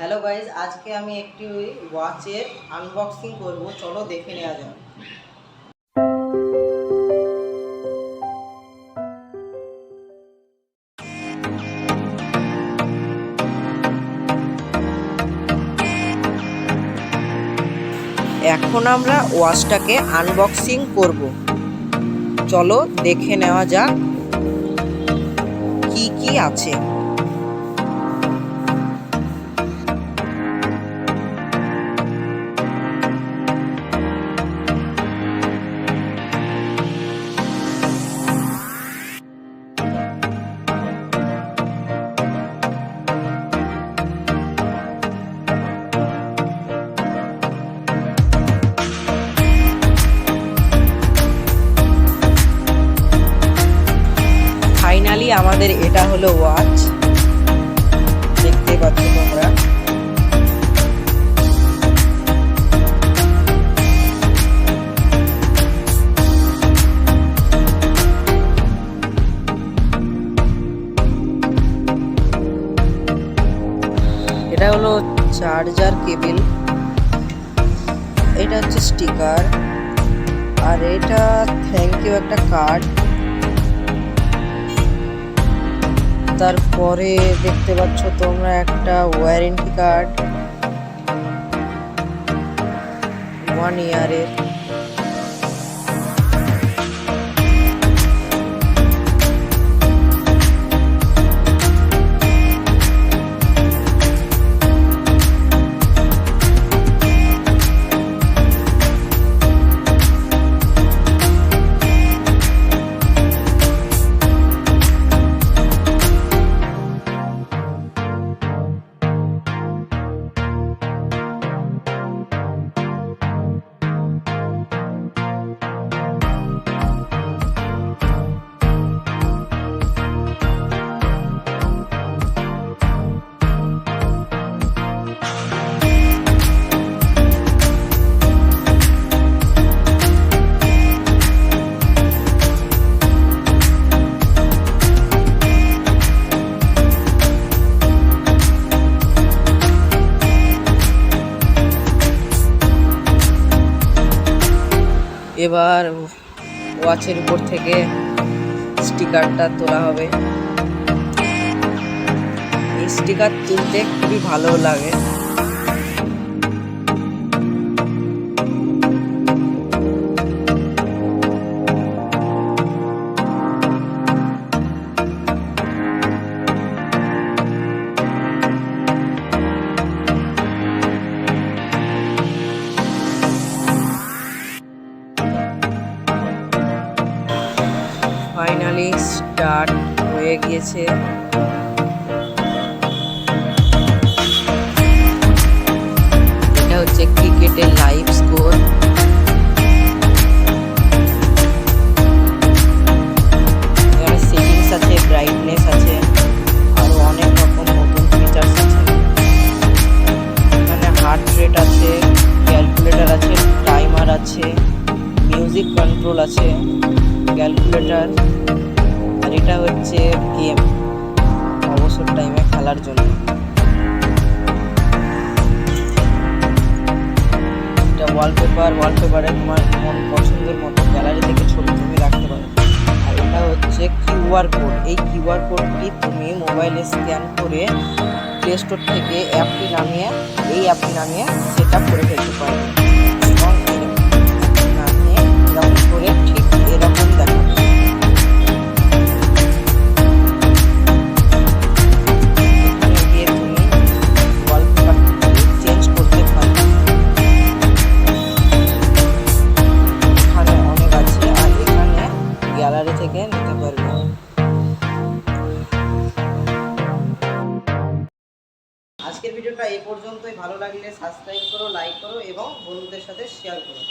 Hello guys, আজকে আমি একটি ওয়াচের আনবক্সিং করব। চলো দেখে নেওয়া যাক। এখন আমরা ওয়াচটাকে আনবক্সিং করব। চলো দেখে নেওয়া যাক কি কি আছে। ফাইনালি আমাদের এটা হলো ওয়াচ, দেখতে পাচ্ছ তোমরা। এটা হলো চার্জার কেবল, এটা হচ্ছে স্টিকার, আর এটা থ্যাংক ইউ একটা কার্ড। তারপরে দেখতে পাচ্ছ তোমরা একটা ওয়ারেন্টি কার্ড 1 ইয়ারের। এবার ওয়াচের উপর থেকে স্টিকারটা তোলা হবে। এই স্টিকার তুলতে খুবই ভালো লাগে। ফাইনালি স্টার্ট হয়ে গিয়েছে। এটা হচ্ছে ক্রিকেটের লাইভ স্কোর। এখানে সেটিংস আছে, ব্রাইটনেস আছে, আরো অনেক রকম নতুন ফিচার্স আছে। এখানে হার্ট রেট আছে, ক্যালকুলেটর আছে, টাইমার আছে, মিউজিক কন্ট্রোল আছে, ক্যালকুলেটর, আর এটা হচ্ছে গেম, অবসর টাইমে খেলার জন্য। এটা ওয়ালপেপারে তোমার মন পছন্দের মতো গ্যালারি থেকে ছবি তুমি রাখতে পারো। আর এটা হচ্ছে কিউআর কোড। এই কিউআর কোডটি তুমি মোবাইলে স্ক্যান করে প্লে স্টোর থেকে এই অ্যাপটি নামিয়ে সেট আপ করে ফেলতে পারবে এবং নামিয়ে এরকম করে ঠিক এরকম দেখাবে। গ্যালারি থেকে নিতে পারবে। আজকের ভিডিওটা এই পর্যন্তই। ভালো লাগলে সাবস্ক্রাইব করো, লাইক করো এবং বন্ধুদের সাথে শেয়ার করো।